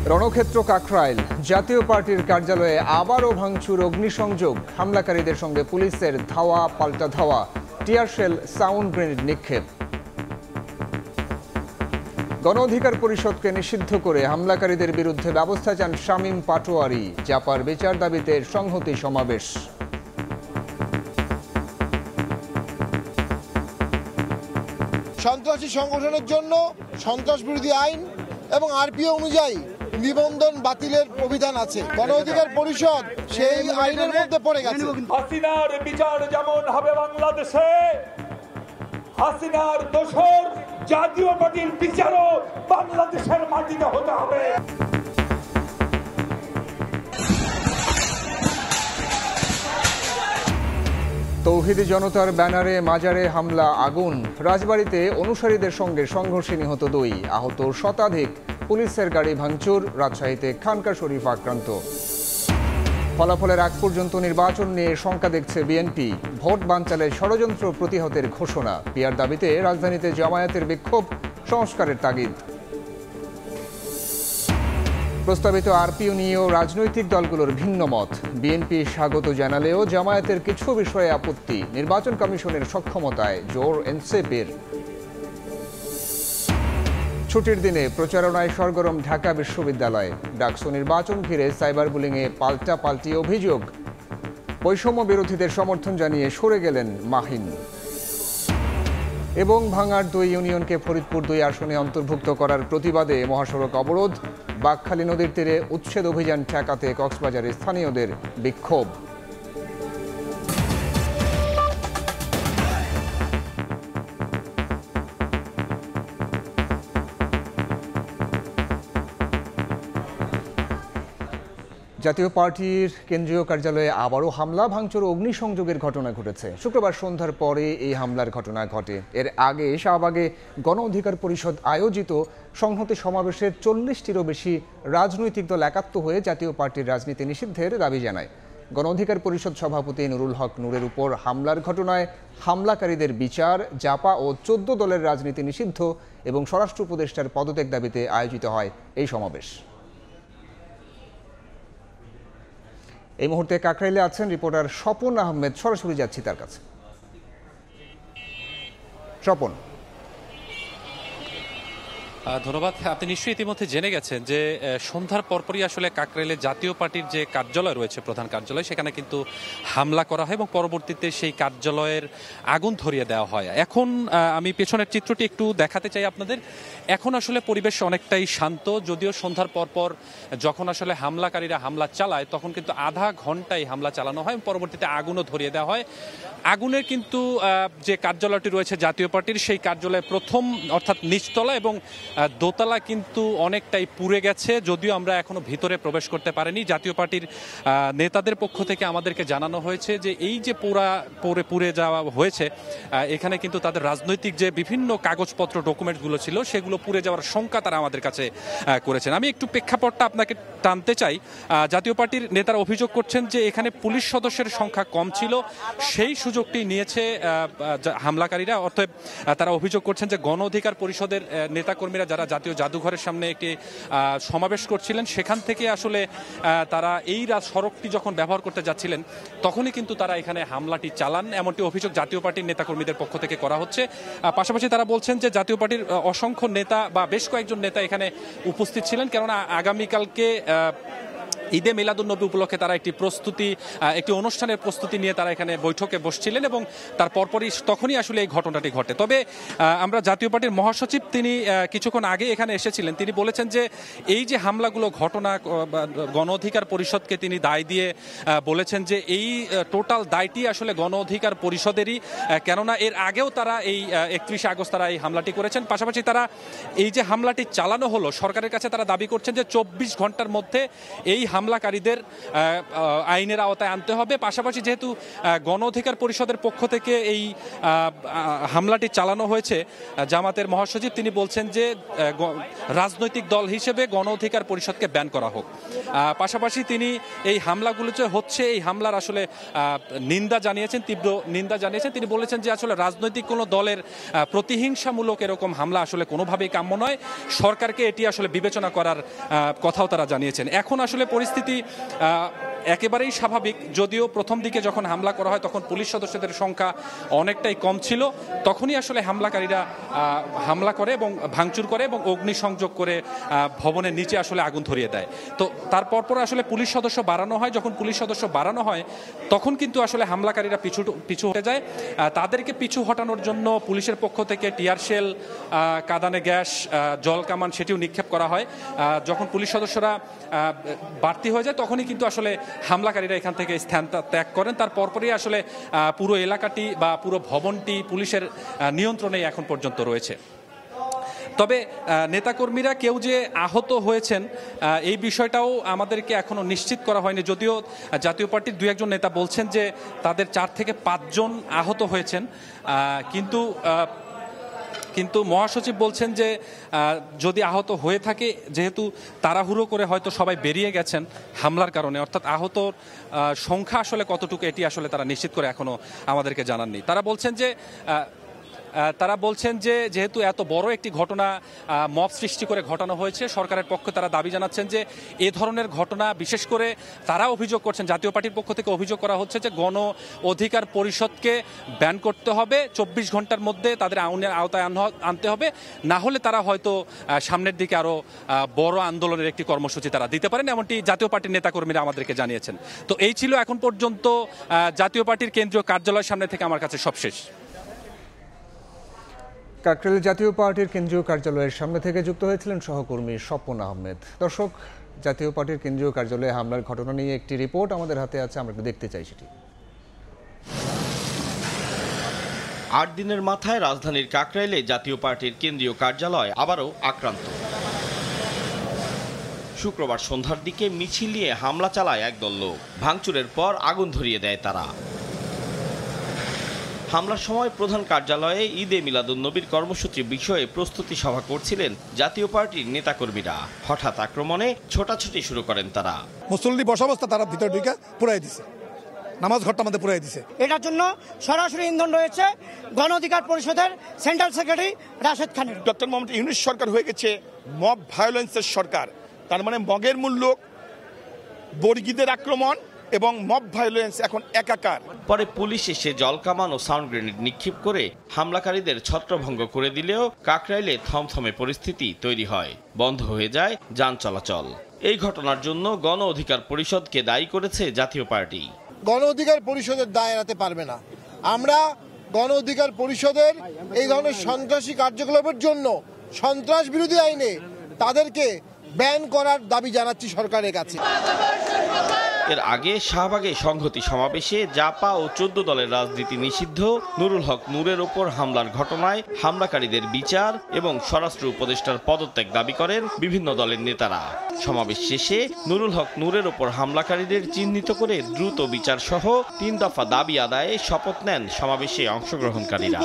রণক্ষেত্র কাকরাইল জাতীয় পার্টির কার্যালয়ে আবারও ভাঙচুর, অগ্নিসংযোগ, হামলাকারীদের সঙ্গে পুলিশের ধাওয়া পাল্টা ধাওয়া, টিয়ার শেল, সাউন্ড গ্রেনেড নিক্ষেপ। গণ অধিকার পরিষদকে নিষিদ্ধ করে হামলাকারীদের বিরুদ্ধে ব্যবস্থা চান শামীম পাটোয়ারি। জাপার বিচার দাবিতে সংহতি সমাবেশ। সন্ত্রাসী সংগঠনের জন্য সন্ত্রাস বিরোধী আইন এবং আরপিও অনুযায়ী নিবন্ধন বাতিলের অভিধান আছে। গণ অধিকার পরিষদ সেই আইনের মধ্যে পড়ে গেছে। হাসিনার বিচার যেমন হবে বাংলাদেশে, হাসিনার দোষর জাতীয় পার্টির বিচারও বাংলাদেশের মাটিতে হতে হবে। তৌহিদি জনতার ব্যানারে মাজারে হামলা, আগুন। রাজবাড়ীতে অনুসারীদের সঙ্গে সংঘর্ষে নিহত 2, আহত শতাধিক। পুলিশের গাড়ি ভাঙচুর। রাজশাহীতে খানকা শরীফ আক্রান্ত। ফলাফলের আগ পর্যন্ত নির্বাচন নিয়ে শঙ্কা দেখছে বিএনপি। ভোট বানচালে ষড়যন্ত্র প্রতিহতের ঘোষণা। পিয়ার দাবিতে রাজধানীতে জামায়াতের বিক্ষোভ, সংস্কারের তাগিদ। প্রস্তাবিত আরপিও নিয়েও রাজনৈতিক দলগুলোর ভিন্ন মত। বিএনপি স্বাগত জানালেও জামায়াতের কিছু বিষয়ে আপত্তি। নির্বাচন কমিশনের সক্ষমতায় জোর এনসিপির। ছুটির দিনে প্রচারণায় সরগরম ঢাকা বিশ্ববিদ্যালয়। ডাকসু নির্বাচন ঘিরে সাইবার বুলিংয়ে পাল্টাপাল্টি অভিযোগ। বৈষম্য বিরোধীদের সমর্থন জানিয়ে সরে গেলেন মাহিন। এবং ভাঙার 2 ইউনিয়নকে ফরিদপুর 2 আসনে অন্তর্ভুক্ত করার প্রতিবাদে মহাসড়ক অবরোধ। বাকখালী নদীর তীরে উচ্ছেদ অভিযান ঠেকাতে কক্সবাজারে স্থানীয়দের বিক্ষোভ। জাতীয় পার্টির কেন্দ্রীয় কার্যালয়ে আবারও হামলা, ভাঙচুর, অগ্নিসংযোগের ঘটনা ঘটেছে। শুক্রবার সন্ধ্যার পরে এই হামলার ঘটনা ঘটে। এর আগে শাহবাগে গণ অধিকার পরিষদ আয়োজিত সংহতি সমাবেশের 40টিরও বেশি রাজনৈতিক দল একাত্ম হয়ে জাতীয় পার্টির রাজনীতি নিষিদ্ধের দাবি জানায়। গণ অধিকার পরিষদ সভাপতি নুরুল হক নূরের উপর হামলার ঘটনায় হামলাকারীদের বিচার, জাপা ও 14 দলের রাজনীতি নিষিদ্ধ এবং স্বরাষ্ট্র উপদেষ্টার পদত্যাগ দাবিতে আয়োজিত হয় এই সমাবেশ। এই মুহূর্তে কাকরাইলে আছেন রিপোর্টার স্বপন আহমেদ। সরাসরি যাচ্ছি তার কাছে। স্বপন, ধন্যবাদ। আপনি নিশ্চয়ই ইতিমধ্যে জেনে গেছেন যে সন্ধ্যার পরপরই আসলে কাকরাইলে জাতীয় পার্টির যে কার্যালয় রয়েছে, প্রধান কার্যালয়, সেখানে কিন্তু হামলা করা হয় এবং পরবর্তীতে সেই কার্যালয়ের আগুন ধরিয়ে দেওয়া হয়। এখন আমি পেছনের চিত্রটি একটু দেখাতে চাই আপনাদের। এখন আসলে পরিবেশ অনেকটাই শান্ত, যদিও সন্ধ্যার পরপর যখন আসলে হামলাকারীরা হামলা চালায় তখন কিন্তু আধা ঘন্টায় হামলা চালানো হয়, পরবর্তীতে আগুনও ধরিয়ে দেওয়া হয়। আগুনের কিন্তু যে কার্যালয়টি রয়েছে জাতীয় পার্টির, সেই কার্যালয়ে প্রথম অর্থাৎ নিচতলা এবং দোতলা কিন্তু অনেকটাই পুড়ে গেছে, যদিও আমরা এখনো ভিতরে প্রবেশ করতে পারিনি। জাতীয় পার্টির নেতাদের পক্ষ থেকে আমাদেরকে জানানো হয়েছে যে এই যে পুড়ে যাওয়া হয়েছে, এখানে কিন্তু তাদের রাজনৈতিক যে বিভিন্ন কাগজপত্র, ডকুমেন্টগুলো ছিল, সেগুলো পুড়ে যাওয়ার শঙ্কা তারা আমাদের কাছে করেছেন। আমি একটু প্রেক্ষাপটটা আপনাকে টানতে চাই। জাতীয় পার্টির নেতারা অভিযোগ করছেন যে এখানে পুলিশ সদস্যের সংখ্যা কম ছিল, সেই সুযোগটি নিয়েছে হামলাকারীরা। অর্থাৎ তারা অভিযোগ করছেন যে গণ অধিকার পরিষদের নেতাকর্মীরা যারা জাতীয় জাদুঘরের সামনে একটি সমাবেশ করছিলেন, সেখান থেকে আসলে তারা এই সড়কটি যখন ব্যবহার করতে যাচ্ছিলেন তখনই কিন্তু তারা এখানে হামলাটি চালান, এমনটি অভিযোগ জাতীয় পার্টির নেতাকর্মীদের পক্ষ থেকে করা হচ্ছে। পাশাপাশি তারা বলছেন যে জাতীয় পার্টির অসংখ্য নেতা বা বেশ কয়েকজন নেতা এখানে উপস্থিত ছিলেন, কেননা আগামীকালকে ঈদে মিলাদুন্নবী উপলক্ষে তারা একটি অনুষ্ঠানের প্রস্তুতি নিয়ে তারা এখানে বৈঠকে বসছিলেন এবং তার পরপরই তখনই আসলে এই ঘটনাটি ঘটে। তবে আমরা জাতীয় পার্টির মহাসচিব, তিনি কিছুক্ষণ আগে এখানে এসেছিলেন, তিনি বলেছেন যে এই যে হামলাগুলো ঘটনা, গণ অধিকার পরিষদকে তিনি দায় দিয়ে বলেছেন যে এই টোটাল দায়টি আসলে গণ অধিকার পরিষদেরই, কেননা এর আগেও তারা এই 31 আগস্ট তারা এই হামলাটি করেছেন। পাশাপাশি তারা এই যে হামলাটি চালানো হলো, সরকারের কাছে তারা দাবি করছেন যে 24 ঘন্টার মধ্যে এই হামলাকারীদের আইনের আওতায় আনতে হবে। পাশাপাশি যেহেতু গণ অধিকার পরিষদের পক্ষ থেকে এই হামলাটি চালানো হয়েছে, জামাতের মহাসচিব তিনি বলছেন যে রাজনৈতিক দল হিসেবে গণ অধিকার পরিষদকে ব্যান করা হোক। পাশাপাশি তিনি এই হামলাগুলো যে হচ্ছে এই হামলার আসলে নিন্দা জানিয়েছেন, তীব্র নিন্দা জানিয়েছেন। তিনি বলেছেন যে আসলে রাজনৈতিক কোনো দলের প্রতিহিংসামূলক এরকম হামলা আসলে কোনোভাবেই কাম্য নয়, সরকারকে এটি আসলে বিবেচনা করার কথাও তারা জানিয়েছেন। এখন আসলে পরিস্থিতি একেবারেই স্বাভাবিক, যদিও প্রথম দিকে যখন হামলা করা হয় তখন পুলিশ সদস্যদের সংখ্যা অনেকটাই কম ছিল, তখনই আসলে হামলাকারীরা হামলা করে এবং ভাঙচুর করে এবং অগ্নিসংযোগ করে ভবনের নিচে আসলে আগুন ধরিয়ে দেয়। তো তারপর আসলে পুলিশ সদস্য বাড়ানো হয়, যখন পুলিশ সদস্য বাড়ানো হয় তখন কিন্তু আসলে হামলাকারীরা পিছু হটে যায়। তাদেরকে পিছু হটানোর জন্য পুলিশের পক্ষ থেকে টিয়ার শেল, কাঁদানে গ্যাস, জল কামান সেটিও নিক্ষেপ করা হয়। যখন পুলিশ সদস্যরা বাড়তি হয়ে যায় তখনই কিন্তু আসলে হামলাকারীরা এখান থেকে স্থান ত্যাগ করেন। তার পরপরই আসলে পুরো এলাকাটি বা পুরো ভবনটি পুলিশের নিয়ন্ত্রণে এখন পর্যন্ত রয়েছে। তবে নেতাকর্মীরা কেউ যে আহত হয়েছেন এই বিষয়টাও আমাদেরকে এখনো নিশ্চিত করা হয়নি, যদিও জাতীয় পার্টির 2-1 নেতা বলছেন যে তাদের 4 থেকে 5 জন আহত হয়েছেন, কিন্তু মহাসচিব বলছেন যে যদি আহত হয়ে থাকে, যেহেতু তাড়াহুড়ো করে হয়তো সবাই বেরিয়ে গেছেন হামলার কারণে, অর্থাৎ আহতর সংখ্যা আসলে কতটুকু এটি আসলে তারা নিশ্চিত করে এখনো আমাদেরকে জানাননি। তারা বলছেন যে যেহেতু এত বড় একটি ঘটনা মব সৃষ্টি করে ঘটানো হয়েছে, সরকারের পক্ষে তারা দাবি জানাচ্ছেন যে এ ধরনের ঘটনা, বিশেষ করে তারা অভিযোগ করছেন, জাতীয় পার্টির পক্ষ থেকে অভিযোগ করা হচ্ছে যে গণ অধিকার পরিষদকে ব্যান করতে হবে, 24 ঘন্টার মধ্যে তাদের আইনের আওতায় আনতে হবে, না হলে তারা হয়তো সামনের দিকে আরও বড় আন্দোলনের একটি কর্মসূচি তারা দিতে পারেন, এমনটি জাতীয় পার্টির নেতাকর্মীরা আমাদেরকে জানিয়েছেন। তো এই ছিল এখন পর্যন্ত জাতীয় পার্টির কেন্দ্রীয় কার্যালয়ের সামনে থেকে আমার কাছে সবশেষ। কাকরাইল জাতীয় পার্টির কেন্দ্রীয় কার্যালয়ের সামনে থেকে যুক্ত হয়েছিলেন সহকর্মী স্বপন আহমেদ। দর্শক, জাতীয় পার্টির কেন্দ্রীয় কার্যালয়ে হামলার ঘটনা নিয়ে একটি রিপোর্ট আমাদের হাতে আছে, আমরা একটু দেখতে চাই সেটি। 8 দিনের মাথায় রাজধানীর কাকরাইলে জাতীয় পার্টির কেন্দ্রীয় কার্যালয় আবারও আক্রান্ত। শুক্রবার সন্ধ্যার দিকে মিছিল নিয়ে হামলা চালায় একদল লোক। ভাঙচুরের পর আগুন ধরিয়ে দেয় তারা। হামলার সময় প্রধান কার্যালয়ে ঈদে মিলাদুন্নবীর কর্মসূচি বিষয়ে প্রস্তুতি সভা করছিলেন জাতীয় পার্টির নেতাকর্মীরা। হঠাৎ আক্রমণে ছোটাছুটি শুরু করেন তারা। মুসল্লি বসাবস্থা তারা ভিতর ঢুকে পুরাই দিছে, নামাজ ঘরটা মধ্যে পুরাই দিছে। এটার জন্য সরাসরি ইন্ধন রয়েছে গণ অধিকার পরিষদের সেন্ট্রাল সেক্রেটারি রাশেদ খানের। ডক্টর মোহাম্মদ ইউনূস সরকার হয়ে গেছে মব ভায়োলেন্সের সরকার, তার মানে মগের মূল্য, বর্গীদের আক্রমণ এবং মব ভায়োলেন্স এখন একাকার। পরে পুলিশ এসে জল কামান ও সাউন্ড গ্রেনেড নিক্ষেপ করে হামলাকারীদের ছত্রভঙ্গ করে দিলেও কাকরাইলে থমথমে পরিস্থিতি তৈরি হয়, বন্ধ হয়ে যায় যান চলাচল। এই ঘটনার জন্য গণ অধিকার পরিষদকে দায়ী করেছে জাতীয় পার্টি। গণ অধিকার পরিষদের দায় এড়াতে পারবে না। আমরা গণ অধিকার পরিষদের এই ধরনের সন্ত্রাসী কার্যকলাপের জন্য সন্ত্রাস বিরোধী আইনে তাদেরকে ব্যান করার দাবি জানাচ্ছি সরকারের কাছে। এর আগে শাহবাগে সংহতি সমাবেশে জাপা ও 14 দলের রাজনীতি নিষিদ্ধ নুরুল হক নূরের ওপর হামলার ঘটনায় হামলাকারীদের বিচার এবং স্বরাষ্ট্র উপদেষ্টার পদত্যাগ দাবি করেন বিভিন্ন দলের নেতারা। সমাবেশ শেষে নুরুল হক নূরের ওপর হামলাকারীদের চিহ্নিত করে দ্রুত বিচার সহ 3 দফা দাবি আদায়ে শপথ নেন সমাবেশে অংশগ্রহণকারীরা।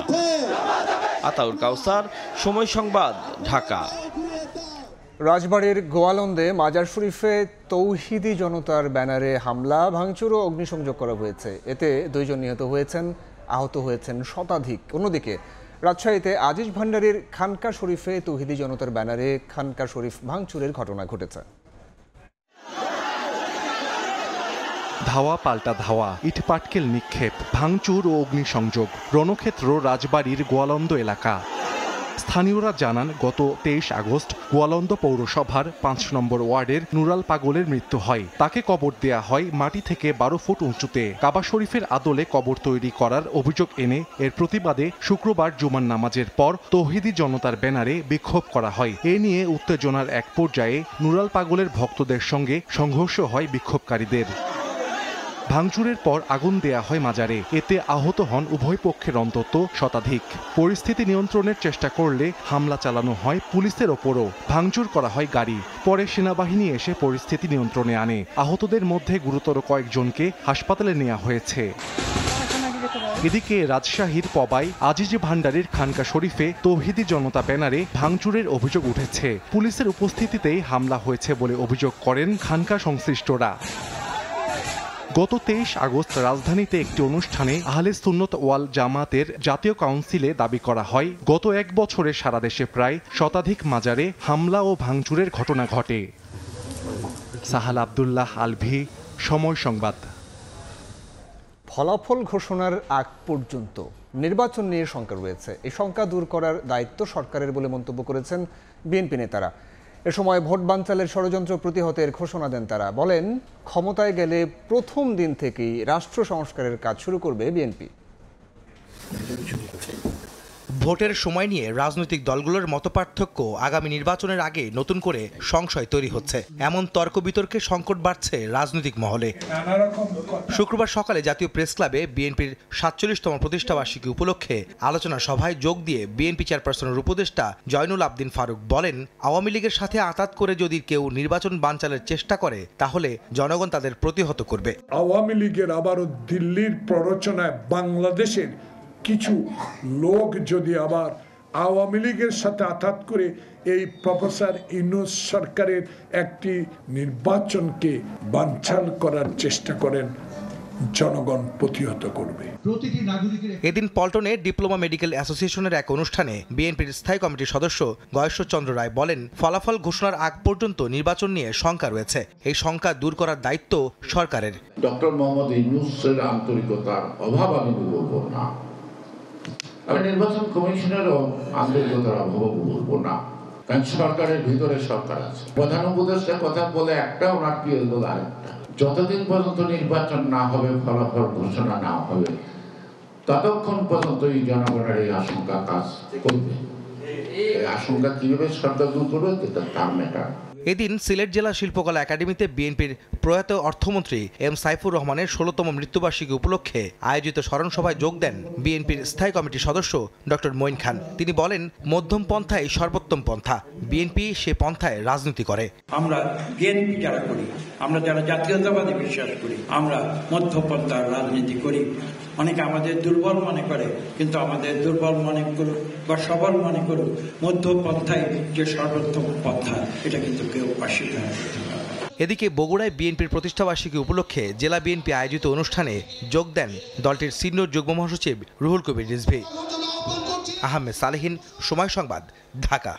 আতাউর কাউসার, সময় সংবাদ, ঢাকা। রাজবাড়ীর গোয়ালন্দে মাজার শরীফে তৌহিদি জনতার ব্যানারে হামলা, ভাঙচুর ও অগ্নিসংযোগ করা হয়েছে। এতে 2 জন নিহত হয়েছেন, আহত হয়েছেন শতাধিক। অন্যদিকে রাজশাহীতে আজিজ ভান্ডারীর খানকা শরীফে তৌহিদি জনতার ব্যানারে খানকা শরীফ ভাঙচুরের ঘটনা ঘটেছে। ধাওয়া পাল্টা ধাওয়া, ইট পাটকেল নিক্ষেপ, ভাঙচুর ও অগ্নিসংযোগ। রণক্ষেত্র রাজবাড়ীর গোয়ালন্দ এলাকা। স্থানীয়রা জানান, গত 23 আগস্ট গোয়ালন্দ পৌরসভার 5 নম্বর ওয়ার্ডের নুরাল পাগলের মৃত্যু হয়। তাকে কবর দেয়া হয় মাটি থেকে 12 ফুট উঁচুতে। কাবা শরীফের আদলে কবর তৈরি করার অভিযোগ এনে এর প্রতিবাদে শুক্রবার জুমার নামাজের পর তৌহিদি জনতার ব্যানারে বিক্ষোভ করা হয়। এ নিয়ে উত্তেজনার এক পর্যায়ে নুরাল পাগলের ভক্তদের সঙ্গে সংঘর্ষ হয় বিক্ষোভকারীদের। ভাঙচুরের পর আগুন দেয়া হয় মাজারে, এতে আহত হন উভয় পক্ষের অন্তত শতাধিক। পরিস্থিতি নিয়ন্ত্রণের চেষ্টা করলে হামলা চালানো হয় পুলিশের ওপরও, ভাঙচুর করা হয় গাড়ি। পরে সেনাবাহিনী এসে পরিস্থিতি নিয়ন্ত্রণে আনে। আহতদের মধ্যে গুরুতর কয়েকজনকে হাসপাতালে নেওয়া হয়েছে। এদিকে রাজশাহীর পবাই আজিজি ভান্ডারীর খানকা শরীফে তৌহিদি জনতা ব্যানারে ভাঙচুরের অভিযোগ উঠেছে। পুলিশের উপস্থিতিতেই হামলা হয়েছে বলে অভিযোগ করেন খানকা সংশ্লিষ্টরা। গত 23 আগস্ট রাজধানীতে একটি অনুষ্ঠানে আহলে সুন্নত ওয়াল জামাতের জাতীয় কাউন্সিলে দাবি করা হয়, গত এক বছরে সারা দেশে প্রায় শতাধিক মাজারে হামলা ও ভাঙচুরের ঘটনা ঘটে। সাহাল আব্দুল্লাহ আলভি, সময় সংবাদ। ফলাফল ঘোষণার আগ পর্যন্ত নির্বাচন নিয়ে শঙ্কা রয়েছে। এই শঙ্কা দূর করার দায়িত্ব সরকারের বলে মন্তব্য করেছেন বিএনপি নেতারা। এ সময় ভোট বানচালের ষড়যন্ত্র প্রতিহতের ঘোষণা দেন তারা। বলেন, ক্ষমতায় গেলে প্রথম দিন থেকেই রাষ্ট্র সংস্কারের কাজ শুরু করবে বিএনপি। ভোটের সময় নিয়ে রাজনৈতিক দলগুলোর মতপার্থক্য আগামী নির্বাচনের আগে নতুন করে সংশয় তৈরি হচ্ছে। এমন তর্ক বিতর্কে সংকট বাড়ছে রাজনৈতিক মহলে। শুক্রবার সকালে জাতীয় প্রেস ক্লাবে বিএনপির ৪৭তম প্রতিষ্ঠাবার্ষিকী উপলক্ষে আলোচনা সভায় যোগ দিয়ে বিএনপি চেয়ারপারসনের উপদেষ্টা জয়নুল আবদিন ফারুক বলেন, আওয়ামী লীগের সাথে আঁতাত করে যদি কেউ নির্বাচন বানচালের চেষ্টা করে তাহলে জনগণ তাদের প্রতিহত করবে। আওয়ামী লীগের আবারও দিল্লির প্ররোচনায় বাংলাদেশের কিছু লোক যদি আবার আওয়ামী লীগের সাথে আঘাত করে এই প্রফেসর ইউনূস সরকারের একটি নির্বাচনকে বানচাল করার চেষ্টা করেন, জনগণ প্রতিহত করবে। এদিন পল্টনে ডিপ্লোমা মেডিকেল অ্যাসোসিয়েশনের এক অনুষ্ঠানে বিএনপির স্থায়ী কমিটির সদস্য গয়েশ্বর চন্দ্র রায় বলেন, ফলাফল ঘোষণার আগ পর্যন্ত নির্বাচন নিয়ে শঙ্কা রয়েছে। এই শঙ্কা দূর করার দায়িত্ব সরকারের। ডক্টর মোহাম্মদ ইউনূসের আন্তরিকতার অভাব আমি বলবো না, আমি নির্বাচন কমিশনেরও আন্তরিকতার অভাব বলবো না, কারণ সরকারের ভিতরে সরকার আছে। প্রধান উপদেষ্টা কথা বলে একটা, ওনার পিএস বলে আরেকটা। যতদিন পর্যন্ত নির্বাচন না হবে, ফলাফল ঘোষণা না হবে, ততক্ষণ পর্যন্ত এই জনগণের এই আশঙ্কা কাজ করবে। এই আশঙ্কা কিভাবে সরকার দূর করবে তার ম্যাটার। এদিন সিলেট জেলা শিল্পকলা একাডেমিতে বিএনপির প্রয়াত অর্থমন্ত্রী এম সাইফুর রহমানের ১৬তম মৃত্যুবার্ষিকী উপলক্ষে আয়োজিত স্মরণ সভায় যোগ দেন বিএনপির স্থায়ী কমিটির সদস্য ডক্টর মঈন খান। তিনি বলেন, মধ্যম পন্থাই সর্বোত্তম পন্থা, বিএনপি সে পন্থায় রাজনীতি করে। আমরা বিএনপি যারা করি, আমরা যারা জাতীয়তাবাদী বিশ্বাস করি, আমরা মধ্যপন্থার রাজনীতি করি। অনেকে আমাদের দুর্বল মনে করে, কিন্তু আমাদের দুর্বল মনে করুক বা সবল মনে করুক, মধ্যপন্থায় যে সর্বোত্তম পন্থা, এটা কিন্তু কেউ অস্বীকার করতে পারে। এদিকে বগুড়ায় বিএনপির প্রতিষ্ঠাবার্ষিকী উপলক্ষে জেলা বিএনপি আয়োজিত অনুষ্ঠানে যোগ দেন দলটির সিনিয়র যুগ্ম মহাসচিব রুহুল কবির রিজভী। আহমেদ সালেহীন, সময় সংবাদ, ঢাকা।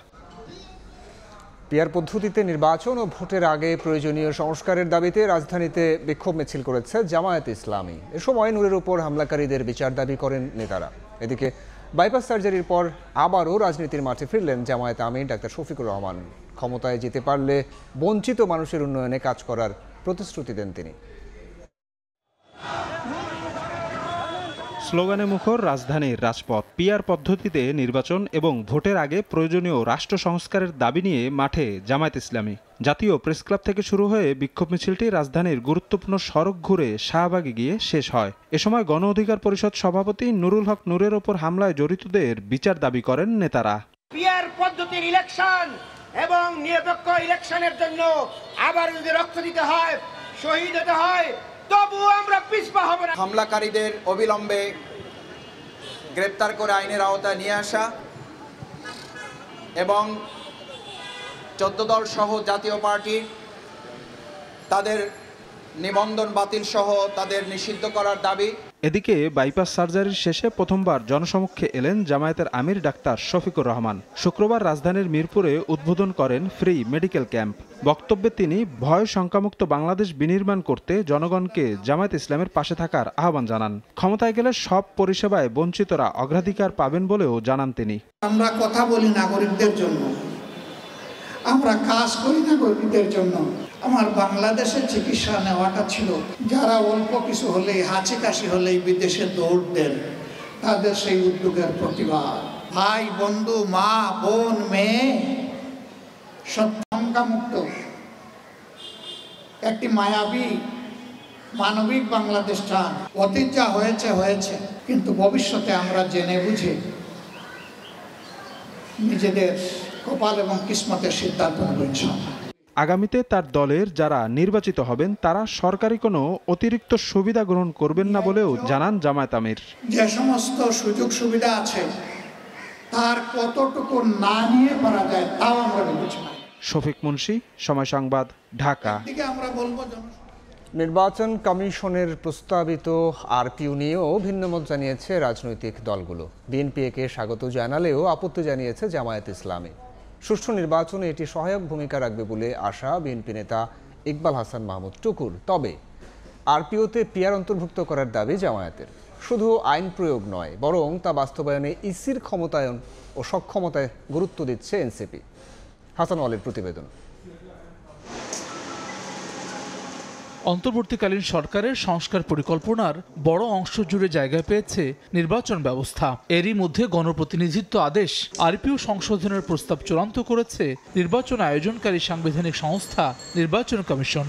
পিআর পদ্ধতিতে নির্বাচন ও ভোটের আগে প্রয়োজনীয় সংস্কারের দাবিতে রাজধানীতে বিক্ষোভ মিছিল করেছে জামায়াতে ইসলামী। এ সময় নূরের উপর হামলাকারীদের বিচার দাবি করেন নেতারা। এদিকে বাইপাস সার্জারির পর আবারও রাজনীতির মাঠে ফিরলেন জামায়াতে আমির ডাক্তার শফিকুর রহমান। ক্ষমতায় যেতে পারলে বঞ্চিত মানুষের উন্নয়নে কাজ করার প্রতিশ্রুতি দেন তিনি। স্লোগানে মুখর রাজধানীর রাজপথ। পিআর পদ্ধতিতে নির্বাচন এবং ভোটের আগে প্রয়োজনীয় রাষ্ট্র সংস্কারের দাবি নিয়ে মাঠে জামায়াত ইসলামী। জাতীয় প্রেসক্লাব থেকে শুরু হয়ে বিক্ষোভ মিছিলটি রাজধানীর গুরুত্বপূর্ণ সড়ক ঘুরে শাহবাগে গিয়ে শেষ হয়। এ সময় গণ অধিকার পরিষদ সভাপতি নুরুল হক নূরের ওপর হামলায় জড়িতদের বিচার দাবি করেন নেতারা। পিআর পদ্ধতির ইলেকশন এবং নিরপেক্ষ ইলেকশনের জন্য আবার যদি রক্ত দিতে হয়, শহীদ হতে হয়, তবু আমরা পিছপা হব না। হামলাকারীদের অবিলম্বে গ্রেপ্তার করে আইনের আওতায় নিয়ে আসা এবং 14 দল সহ জাতীয় পার্টি তাদের নিবন্ধন বাতিল সহ তাদের নিষিদ্ধ করার দাবি। এদিকে বাইপাস সার্জারির শেষে প্রথমবার জনসমক্ষে এলেন জামায়াতের আমির ডাক্তার শফিকুর রহমান। শুক্রবার রাজধানীর মিরপুরে উদ্বোধন করেন ফ্রি মেডিকেল ক্যাম্প। বক্তব্যে তিনি ভয় শঙ্কামুক্ত বাংলাদেশ বিনির্মাণ করতে জনগণকে জামায়াত ইসলামের পাশে থাকার আহ্বান জানান। ক্ষমতায় গেলে সব পরিষেবায় বঞ্চিতরা অগ্রাধিকার পাবেন বলেও জানান তিনি। আমরা কথা বলি নাগরিকদের জন্য, আমরা কাজ করি নাগরিকদের জন্য। আমার বাংলাদেশে চিকিৎসা নেওয়াটা ছিল, যারা অল্প কিছু হলেই হাঁচি কাশি হলেই বিদেশে দৌড় দেন, তাদের সেই উদ্যোগের প্রতিবাদ। ভাই বন্ধু, মা বোন, মেয়ে, শঙ্কামুক্ত একটি মায়াবী মানবিক বাংলাদেশ চান। অতীত যা হয়েছে হয়েছে, কিন্তু ভবিষ্যতে আমরা জেনে বুঝে নিজেদের কপাল এবং কিসমতের সিদ্ধান্ত নেব ইনশাআল্লাহ। আগামীতে তার দলের যারা নির্বাচিত হবেন তারা সরকারি কোনো অতিরিক্ত সুবিধা গ্রহণ করবেন না বলেও জানান জামায়াত আমির। যে সমস্ত সুযোগ সুবিধা আছে তার কতটুকু না নিয়ে পারা যায় তাও আমরা বিবেচনা। শফিক মুন্সি, সময় সংবাদ, ঢাকা। আমরা বলবো নির্বাচন কমিশনের প্রস্তাবিত আরপিও নিয়েও ভিন্নমত জানিয়েছে রাজনৈতিক দলগুলো। বিএনপি একে স্বাগত জানালেও আপত্তি জানিয়েছে জামায়াত ইসলামী। সুষ্ঠু নির্বাচনে এটি সহায়ক ভূমিকা রাখবে বলে আশা বিএনপি নেতা ইকবাল হাসান মাহমুদ টুকুর। তবে আরপিওতে পিআর অন্তর্ভুক্ত করার দাবি জামায়াতের। শুধু আইন প্রয়োগ নয়, বরং তা বাস্তবায়নে ইসির ক্ষমতায়ন ও সক্ষমতায় গুরুত্ব দিচ্ছে এনসিপি। হাসান ওয়ালির প্রতিবেদন। অন্তর্বর্তীকালীন সরকারের সংস্কার পরিকল্পনার বড় অংশ জুড়ে জায়গা পেয়েছে নির্বাচন ব্যবস্থা। এরই মধ্যে গণপ্রতিনিধিত্ব আদেশ আরপিও সংশোধনের প্রস্তাব চূড়ান্ত করেছে নির্বাচন আয়োজনকারী সাংবিধানিক সংস্থা নির্বাচন কমিশন।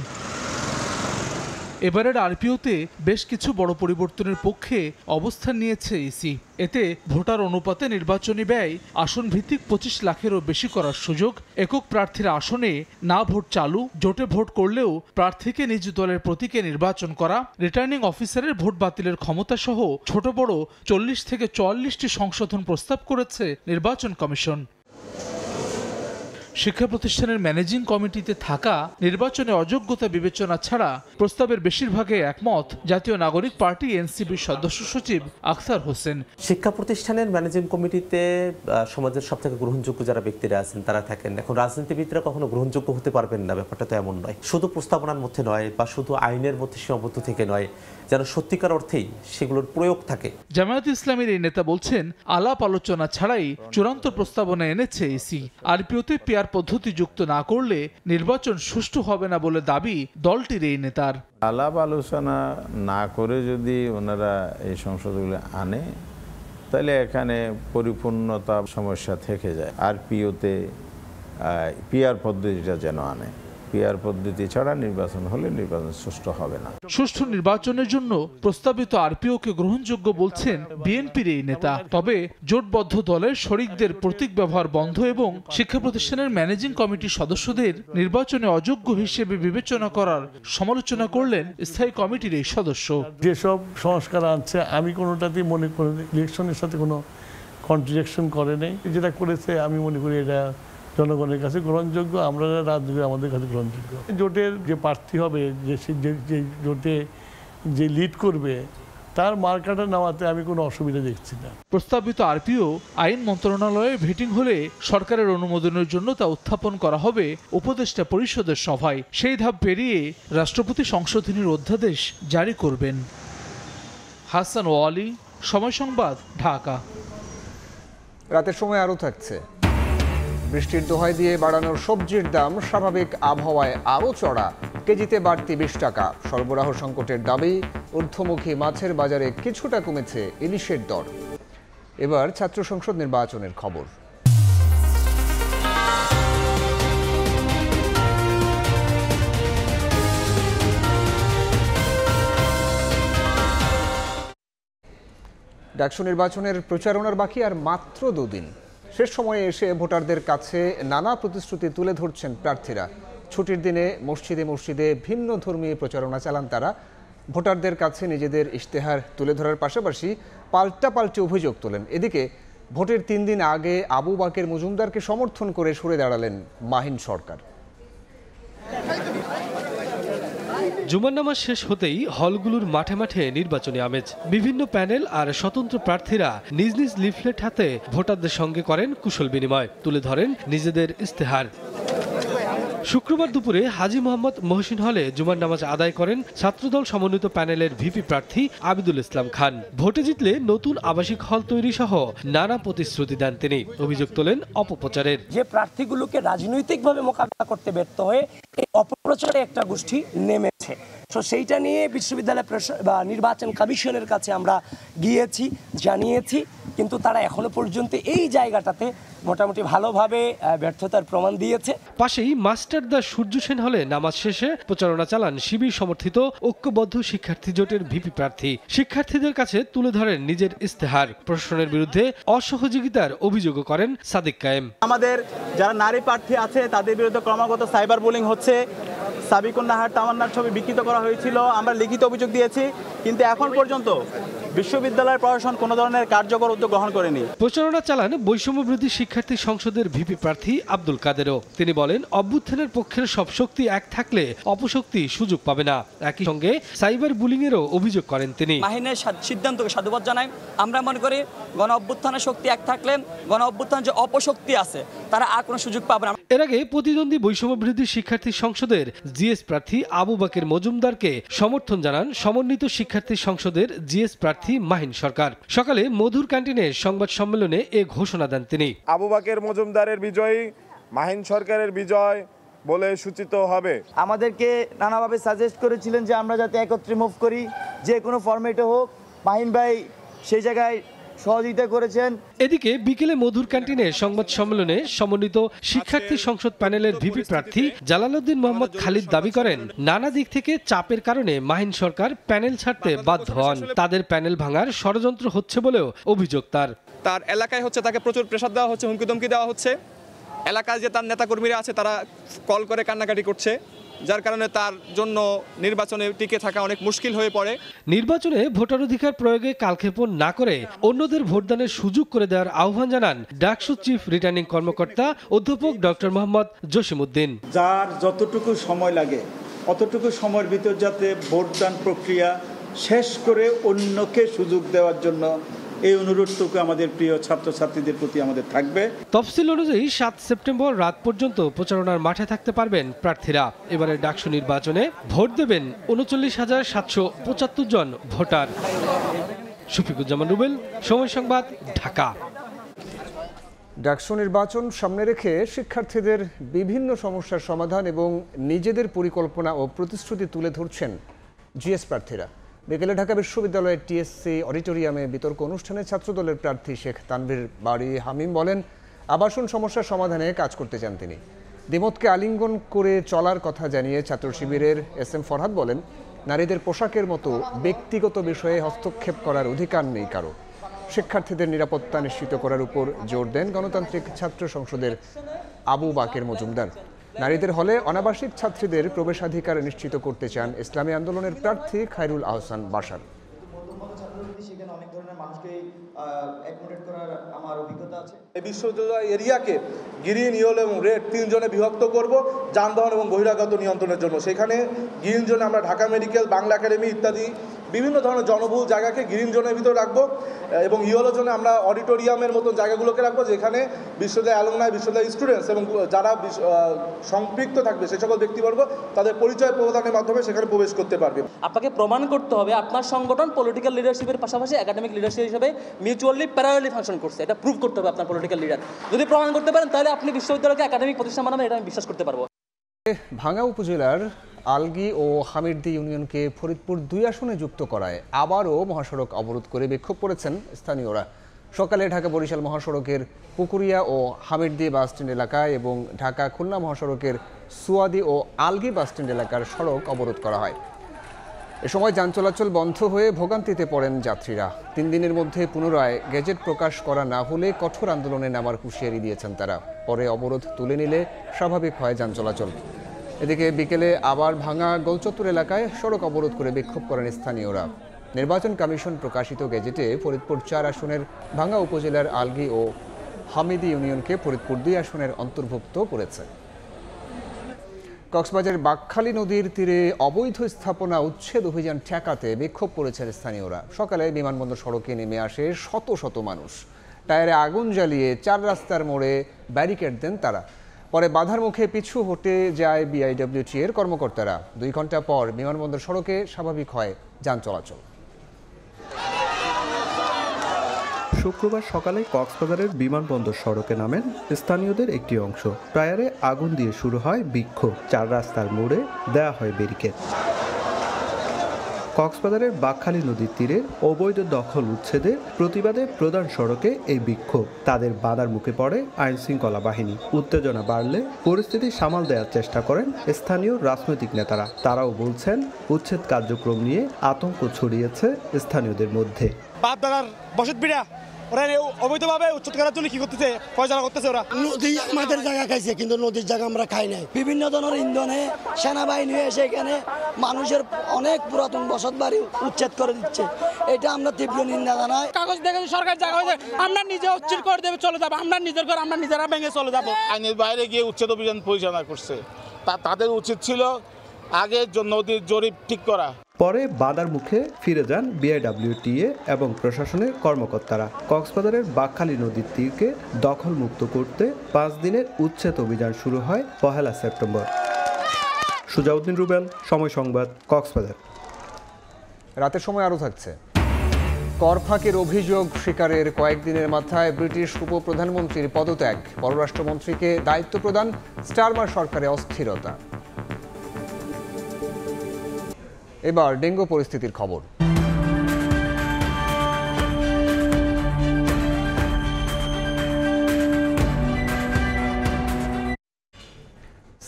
এবারের আরপিওতে বেশ কিছু বড় পরিবর্তনের পক্ষে অবস্থান নিয়েছে ইসি। এতে ভোটার অনুপাতে নির্বাচনী ব্যয় আসন ভিত্তিক 25 লাখেরও বেশি করার সুযোগ, একক প্রার্থীর আসনে না ভোট চালু, জোটে ভোট করলেও প্রার্থীকে নিজ দলের প্রতীকে নির্বাচন করা, রিটার্নিং অফিসারের ভোট বাতিলের ক্ষমতা সহ ছোট বড় 40 থেকে 44টি সংশোধন প্রস্তাব করেছে নির্বাচন কমিশন। শিক্ষা প্রতিষ্ঠানের ম্যানেজিং কমিটিতে থাকা নির্বাচনে অযোগ্যতা বিবেচনা ছাড়া প্রস্তাবের বেশিরভাগে একমত জাতীয় নাগরিক পার্টি এনসিপির সদস্য সচিব আখতার হোসেন। শিক্ষা প্রতিষ্ঠানের ম্যানেজিং কমিটিতে সমাজের সবথেকে গ্রহণযোগ্য যারা ব্যক্তিরা আছেন তারা থাকেন। এখন রাজনীতিবিদরা কখনো গ্রহণযোগ্য হতে পারবেন না, ব্যাপারটা তো এমন নয়। শুধু প্রস্তাবনার মধ্যে নয় বা শুধু আইনের মধ্যে সীমাবদ্ধ থেকে নয়, যেন সত্যিকার অর্থেই সেগুলোর প্রয়োগ থাকে। জামায়াত ইসলামীর এই নেতা বলছেন, আলাপ আলোচনা ছাড়াই চূড়ান্ত প্রস্তাবনা এনেছে ইসি। আরপিওতে পিআর পদ্ধতি যুক্ত না করলে নির্বাচন সুষ্ঠু হবে না বলে দাবি দলটির এই নেতার। আলাপ আলোচনা না করে যদি ওনারা এই সংশোধনগুলো আনে তাহলে এখানে পরিপূর্ণতা সমস্যা থেকে যায়। আরপিওতে পিআর পদ্ধতিটা যেন আনে, পিআর পদ্ধতি ছাড়া নির্বাচন হলে নির্বাচন সুষ্ঠু হবে না। সুষ্ঠু নির্বাচনের জন্য প্রস্তাবিত আরপিওকে গ্রহণযোগ্য বলছেন বিএনপির এই নেতা। তবে জোটবদ্ধ দলের শরিকদের প্রতীক ব্যবহার বন্ধ এবং শিক্ষা প্রতিষ্ঠানের ম্যানেজিং কমিটির সদস্যদের নির্বাচনে অযোগ্য হিসেবে বিবেচনা করার সমালোচনা করলেন স্থায়ী কমিটির এই সদস্য। যেসব সংস্কার আনছে আমি কোনোটাতেই মনে করি ইলেকশনের সাথে কোনো কন্ট্রাডিকশন করে নেই। যেটা করেছে আমি মনে করি এটা জনগণের কাছে গ্রহণযোগ্য, আমরা রাজনীতি আমাদের কাছে গ্রহণযোগ্য। জোটের যে প্রার্থী হবে, যে জোটে যে লিড করবে তার মার্কাটা নেওয়াতে আমি কোনো অসুবিধা দেখছি না। প্রস্তাবিত আরপিও আইন মন্ত্রণালয়ে ভেটিং হলে সরকারের অনুমোদনের জন্য তা উত্থাপন করা হবে উপদেষ্টা পরিষদের সভায়। সেই ধাপ পেরিয়ে রাষ্ট্রপতি সংশোধনীর অধ্যাদেশ জারি করবেন। হাসান ওয়ালি, সময় সংবাদ, ঢাকা। রাতের সময় আরও থাকছে। বৃষ্টির দোহাই দিয়ে বাড়ানোর সবজির দাম স্বাভাবিক আবহাওয়ায় আরও চড়া, কেজিতে বাড়তি 20 টাকা। সরবরাহ সংকটের দাবি, ঊর্ধ্বমুখী মাছের বাজারে কিছুটা কমেছে ইলিশের দর। এবার ছাত্র সংসদ নির্বাচনের খবর। ডাকসু নির্বাচনের প্রচারণার বাকি আর মাত্র 2 দিন। শেষ সময়ে এসে ভোটারদের কাছে নানা প্রতিশ্রুতি তুলে ধরছেন প্রার্থীরা। ছুটির দিনে মসজিদে মসজিদে ভিন্ন ধর্মী প্রচারণা চালান তারা। ভোটারদের কাছে নিজেদের ইশতেহার তুলে ধরার পাশাপাশি পাল্টাপাল্টি অভিযোগ তোলেন। এদিকে ভোটের 3 দিন আগে আবু বাকের মজুমদারকে সমর্থন করে সরে দাঁড়ালেন মাহিন সরকার। জুমার নামাজ শেষ হতেই হলগুলোর মাঠে মাঠে নির্বাচনী আমেজ। বিভিন্ন প্যানেল আর স্বতন্ত্র প্রার্থীরা নিজ নিজ লিফলেট হাতে ভোটারদের সঙ্গে করেন কুশল বিনিময়, তুলে ধরেন নিজেদের ইশতেহার। শুক্রবার দুপুরে হাজী মোহাম্মদ মহসিন হলে জুমার নামাজ আদায় করেন ছাত্রদল সমন্বিত প্যানেলের ভিপি প্রার্থী আবিদুল ইসলাম খান। ভোটে জিতলে নতুন আবাসিক হল তৈরি সহ নানা প্রতিশ্রুতি দেন তিনি। অভিযোগ তোলেন অপপ্রচারের। যে প্রার্থীগুলোকে রাজনৈতিকভাবে মোকাবিলা করতে ব্যর্থ হয়ে এই অপপ্রচারে একটা গোষ্ঠী নেমেছে, তো সেইটা নিয়ে বিশ্ববিদ্যালয় বা নির্বাচন কমিশনের কাছে আমরা গিয়েছি, জানিয়েছি কিন্তু তারা এখনো পর্যন্ত এই জায়গাটাতে মোটামুটি ভালোভাবে ব্যর্থতার প্রমাণ দিয়েছে। পাশেই মাস্টার দা সূর্য সেন হলে নামাজ শেষে প্রচারণা চালান শিবির সমর্থিত ঐক্যবদ্ধ শিক্ষার্থী জোটের ভিপি প্রার্থী। শিক্ষার্থীদের কাছে তুলে ধরেন নিজের ইস্তেহার। প্রশাসনের বিরুদ্ধে অসহযোগিতার অভিযোগও করেন সাদিক কায়েম। আমাদের যারা নারী প্রার্থী আছে তাদের বিরুদ্ধে ক্রমাগত সাইবার বুলিং হচ্ছে। সাবিকুন নাহার তামান্নার ছবি বিকৃত করা হয়েছিল, আমরা লিখিত অভিযোগ দিয়েছি, কিন্তু এখন পর্যন্ত বিশ্ববিদ্যালয়ের প্রশাসন কোনো ধরনের কার্যকর উদ্যোগ গ্রহণ করেনি। প্রচারণা চালান বৈষম্য বিরোধী শিক্ষার্থী সংসদের ভিপি প্রার্থী আব্দুল কাদেরও। তিনি বলেন, অভ্যুত্থানের পক্ষের সব শক্তি এক থাকলে অপশক্তি সুযোগ পাবে না। একই সঙ্গে সাইবার বুলিং এরও অভিযোগ করেন তিনি। মাহিনের সিদ্ধান্তকে সাধুবাদ জানাই। আমরা মনে করি গণ অভ্যুত্থানের শক্তি এক থাকলে গণ অভ্যুত্থানের যে অপশক্তি আছে তারা আর কোনো সুযোগ পাবে না। এর আগে প্রতিদ্বন্দ্বী বৈষম্য বিরোধী শিক্ষার্থী সংসদের জিএস প্রার্থী আবু বাকের মজুমদারকে সমর্থন জানান সমন্বিত শিক্ষার্থী সংসদের জিএস প্রার্থী মাহিন সরকার। সকালে মধুর ক্যান্টিনে সংবাদ সম্মেলনে এ ঘোষণা দেন তিনি। আবু বাকের মজুমদারের বিজয়ী, মাহিন সরকারের বিজয় বলে সূচিত হবে। আমাদেরকে নানাভাবে সাজেস্ট করেছিলেন যে আমরা যাতে একত্রে মুভ করি, যে কোনো ফরম্যাটে হোক। মাহিন ভাই সেই জায়গায় সহযোগিতা করেছেন। এদিকে বিকেলে মধুর ক্যান্টিনে সংবাদ সম্মেলনে সমন্বিত শিক্ষার্থী সংসদ প্যানেলের ভিপি প্রার্থী জালালউদ্দিন মোহাম্মদ খালিদ দাবি করেন, নানা দিক থেকে চাপের কারণে মাহিন সরকার প্যানেল ছাড়তে বাধ্য হন। তাদের প্যানেল ভাঙার ষড়যন্ত্র হচ্ছে বলেও অভিযোগ তার। তার এলাকায় হচ্ছে তাকে প্রচুর প্রেসার দেওয়া হচ্ছে, হুমকি ধমকি দেওয়া হচ্ছে। এলাকায় যে তার নেতাকর্মীরা আছে তারা কল করে কান্নাকাটি করছে, যার কারণে তার জন্য নির্বাচনে টিকে থাকা অনেক মুশকিল হয়ে পড়ে। নির্বাচনে ভোটাধিকার প্রয়োগে কালক্ষেপণ না করে অন্যদের ভোটদানের সুযোগ করে দেওয়ার আহ্বান জানান ডাকসু চিফ রিটার্নিং কর্মকর্তা অধ্যাপক ডক্টর মোহাম্মদ জসিমউদ্দিন। যার যতটুকু সময় লাগে অতটুকু সময়ের ভিতর যাতে ভোটদান প্রক্রিয়া শেষ করে অন্যকে সুযোগ দেওয়ার জন্য এই অনুরোধটুকু আমাদের প্রিয় ছাত্রছাত্রীদের প্রতি আমাদের থাকবে। তফসিল অনুযায়ী 7 সেপ্টেম্বর রাত পর্যন্ত প্রচারণার মাঠে থাকতে পারবেন প্রার্থীরা। এবারে ডাকসু নির্বাচনে ভোট দেবেন 39,775 জন ভোটার। শফিকুজ্জামান রুবেল, সময় সংবাদ, ঢাকা। ডাকসু নির্বাচন সামনে রেখে শিক্ষার্থীদের বিভিন্ন সমস্যার সমাধান এবং নিজেদের পরিকল্পনা ও প্রতিশ্রুতি তুলে ধরছেন জিএস প্রার্থীরা। বিকেলে ঢাকা বিশ্ববিদ্যালয়ের টিএসসি অডিটোরিয়ামে বিতর্ক অনুষ্ঠানে ছাত্রদলের প্রার্থী শেখ তানভীর বাড়ি হামিম বলেন, আবাসন সমস্যার সমাধানে কাজ করতে চান তিনি। দ্বিমতকে আলিঙ্গন করে চলার কথা জানিয়ে ছাত্র শিবিরের SM ফরহাদ বলেন, নারীদের পোশাকের মতো ব্যক্তিগত বিষয়ে হস্তক্ষেপ করার অধিকার নেই কারো। শিক্ষার্থীদের নিরাপত্তা নিশ্চিত করার উপর জোর দেন গণতান্ত্রিক ছাত্র সংসদের আবু বাকের মজুমদার। নারীদের হলে অনাবাসিক ছাত্রীদের প্রবেশাধিকার নিশ্চিত করতে চান ইসলামী আন্দোলনের প্রার্থী খায়রুল আহসান বাশার। এই বিশ্ববিদ্যালয় এরিয়াকে গ্রিন, ইয়েলো এবং রেড 3 জোনে বিভক্ত করব যানবাহন এবং বহিরাগত নিয়ন্ত্রণের জন্য। সেখানে গ্রিন জোনে আমরা ঢাকা মেডিকেল, বাংলা একাডেমি ইত্যাদি বিভিন্ন ধরনের জনবহুল জায়গাকে গ্রিন জোনের ভিতরে রাখবো এবং ইয়েলো জোনে আমরা অডিটোরিয়ামের মতো জায়গাগুলোকে রাখবো, যেখানে বিশ্ববিদ্যালয় অ্যালুমনাই, বিশ্ববিদ্যালয় স্টুডেন্টস এবং যারা সম্পৃক্ত থাকবে সে সকল ব্যক্তিবর্গ তাদের পরিচয় প্রদানের মাধ্যমে সেখানে প্রবেশ করতে পারবে। আপনাকে প্রমাণ করতে হবে আপনার সংগঠন পলিটিক্যাল লিডারশিপের পাশাপাশি একাডেমিক লিডারশিপ হিসেবে মিউচুয়ালি প্যারালালি ফাংশন করছে। এটা প্রুভ করতে হবে আপনার পলিটিক্যাল লিডার। যদি প্রমাণ করতে পারেন তাহলে আপনি বিশ্ববিদ্যালয়কে একাডেমিক প্রতিষ্ঠান বানাবেন, এটা আমি বিশ্বাস করতে পারবো। ভাঙ্গা উপজেলার আলগি ও হামিরদি ইউনিয়নকে ফরিদপুর 2 আসনে যুক্ত করায় আবারও মহাসড়ক অবরোধ করে বিক্ষোভ করেছেন স্থানীয়রা। সকালে ঢাকা বরিশাল মহাসড়কের পুকুরিয়া ও হামিরদি বাসস্ট্যান্ড এলাকায় এবং ঢাকা খুলনা মহাসড়কের সুয়াদি ও আলগি বাসস্ট্যান্ড এলাকার সড়ক অবরোধ করা হয়। এ সময় যান চলাচল বন্ধ হয়ে ভোগান্তিতে পড়েন যাত্রীরা। 3 দিনের মধ্যে পুনরায় গেজেট প্রকাশ করা না হলে কঠোর আন্দোলনে নামার হুঁশিয়ারি দিয়েছেন তারা। পরে অবরোধ তুলে নিলে স্বাভাবিক হয় যান চলাচল। এদিকে বিকেলে আবার ভাঙা গোলচত্বর এলাকায় সড়ক অবরোধ করে বিক্ষোভ করেন স্থানীয়রা। নির্বাচন কমিশন প্রকাশিত গেজেটে ফরিদপুর 4 আসনের ভাঙ্গা উপজেলার আলগি ও হামিদি ইউনিয়নকে ফরিদপুর 2 আসনের অন্তর্ভুক্ত করেছে। কক্সবাজারের বাকখালী নদীর তীরে অবৈধ স্থাপনা উচ্ছেদ অভিযান ঠেকাতে বিক্ষোভ করেছেন স্থানীয়রা। সকালে বিমানবন্দর সড়কে নেমে আসে শত শত মানুষ। টায়ারে আগুন জ্বালিয়ে 4 রাস্তার মোড়ে ব্যারিকেড দেন তারা। পরে বাধার মুখে পিছু হটে যায় BIWT এর কর্মকর্তারা। 2 ঘন্টা পর বিমানবন্দর সড়কে স্বাভাবিক হয় যান চলাচল। শুক্রবার সকালে কক্সবাজারের বিমানবন্দর সড়কে নামেন স্থানীয়দের একটি অংশ। টায়ারে আগুন দিয়ে শুরু হয় বিক্ষোভ। 4 রাস্তার মোড়ে দেয়া হয় ব্যারিকেড। কক্সবাজারের বাকখালী নদীর তীরে অবৈধ দখল উচ্ছেদে প্রতিবাদে প্রধান সড়কে এই বিক্ষোভ। তাদের বাধার মুখে পড়ে আইন শৃঙ্খলা বাহিনী। উত্তেজনা বাড়লে পরিস্থিতি সামাল দেওয়ার চেষ্টা করেন স্থানীয় রাজনৈতিক নেতারা। তারাও বলছেন উচ্ছেদ কার্যক্রম নিয়ে আতঙ্ক ছড়িয়েছে স্থানীয়দের মধ্যে। ওরা অবৈধভাবে উচ্ছেদ করার জন্য কি করতেছে, পয়সা করতেছে ওরা। নদী আমাদের জায়গা খাইছে, কিন্তু নদীর জায়গা আমরা খাই নাই। বিভিন্ন ধরনের ইন্ধনে সেনাবাহিনী এসে এখানে মানুষের অনেক পুরাতন বসত বাড়ি উচ্ছেদ করে দিচ্ছে। এটা আমরা তীব্র নিন্দা জানাই। কাগজ দেখে সরকার জায়গা হয়েছে, আমরা নিজে উচ্ছেদ করে দেবে চলে যাবো, আমরা নিজের ঘর আমরা নিজেরা ভেঙে চলে যাবো। আইনের বাইরে গিয়ে উচ্ছেদ অভিযান পরিচালনা করছে, তাদের উচিত ছিল আগে নদীর জরিপ ঠিক করা। পরে বাধার মুখে ফিরে যান বিআইডব্লিউটিএ এবং প্রশাসনের কর্মকর্তারা। কক্সবাজারের বাকখালী নদীর তীরকে দখলমুক্ত করতে 5 দিনের উচ্ছেদ অভিযান শুরু হয় 1 সেপ্টেম্বর। সুজাউদ্দিন রুবেল, সময় সংবাদ, কক্সবাজার। রাতের সময় আরও থাকছে। কর ফাঁকের অভিযোগ স্বীকারের কয়েকদিনের মাথায় ব্রিটিশ উপপ্রধানমন্ত্রীর পদত্যাগ, পররাষ্ট্রমন্ত্রীকে দায়িত্ব প্রদান, স্টারমার সরকারে অস্থিরতা। এবার ডেঙ্গু পরিস্থিতির খবর।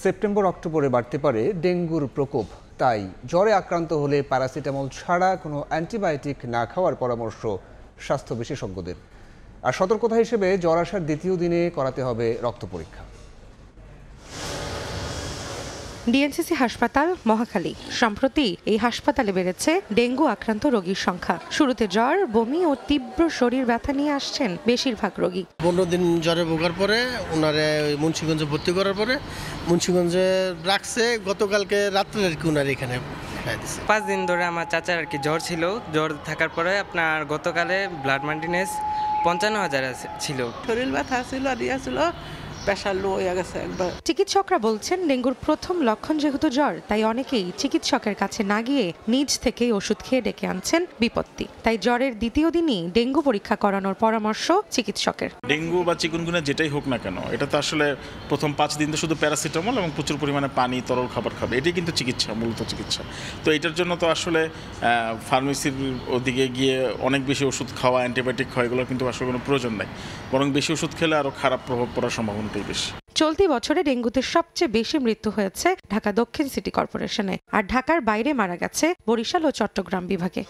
সেপ্টেম্বর অক্টোবরে বাড়তে পারে ডেঙ্গুর প্রকোপ, তাই জ্বরে আক্রান্ত হলে প্যারাসিটামল ছাড়া কোনো অ্যান্টিবায়োটিক না খাওয়ার পরামর্শ স্বাস্থ্য বিশেষজ্ঞদের। আর সতর্কতা হিসেবে জ্বর আসার দ্বিতীয় দিনে করাতে হবে রক্ত পরীক্ষা। ডিএনসিসি হাসপাতাল মহাখালী। সম্প্রতি এই হাসপাতালে বেড়েছে ডেঙ্গু আক্রান্ত রোগীর সংখ্যা। শুরুতে জ্বর, বমি ও তীব্র শরীর ব্যথা নিয়ে আসছেন বেশিরভাগ রোগী। 15 দিন জ্বরে ভোগার পরে ওনারে মুন্সিগঞ্জে ভর্তি করার পরে মুন্সিগঞ্জে রাখছে। গতকালকে রাত্রে আর কি ওনার এখানে 5 দিন ধরে আমার চাচার আর কি জ্বর ছিল। জ্বর থাকার পরে আপনার গতকালে ব্লাড মাল্টিনেস 55,000 ছিল। শরীর ব্যথা ছিল আর ইয়া ছিল, প্রেশার লো হয়ে গেছে একবার। চিকিৎসকরা বলছেন ডেঙ্গুর প্রথম লক্ষণ যেহেতু জ্বর, তাই অনেকেই চিকিৎসকের কাছে না গিয়ে নিজ থেকেই ওষুধ খেয়ে ডেকে আনছেন বিপত্তি। তাই জ্বরের দ্বিতীয় দিনই ডেঙ্গু পরীক্ষা করানোর পরামর্শ চিকিৎসকের। ডেঙ্গু বা চিকুনগুনিয়া যেটাই হোক না কেন, এটা তো আসলে প্রথম 5 দিন তো শুধু প্যারাসিটামল এবং প্রচুর পরিমাণে পানি, তরল খাবার খাবে, এটাই কিন্তু চিকিৎসা, মূলত চিকিৎসা। তো এটার জন্য তো আসলে ফার্মেসির ওদিকে গিয়ে অনেক বেশি ওষুধ খাওয়া, অ্যান্টিবায়োটিক খাওয়া, এগুলো কিন্তু আসলে কোনো প্রয়োজন নাই। বরং বেশি ওষুধ খেলে আরও খারাপ প্রভাব পড়ার সম্ভাবনা বেশি। চলতি বছরে ডেঙ্গুতে সবচেয়ে বেশি মৃত্যু হয়েছে ঢাকা দক্ষিণ সিটি কর্পোরেশনে, আর ঢাকার বাইরে মারা গেছে বরিশাল ও চট্টগ্রাম বিভাগে।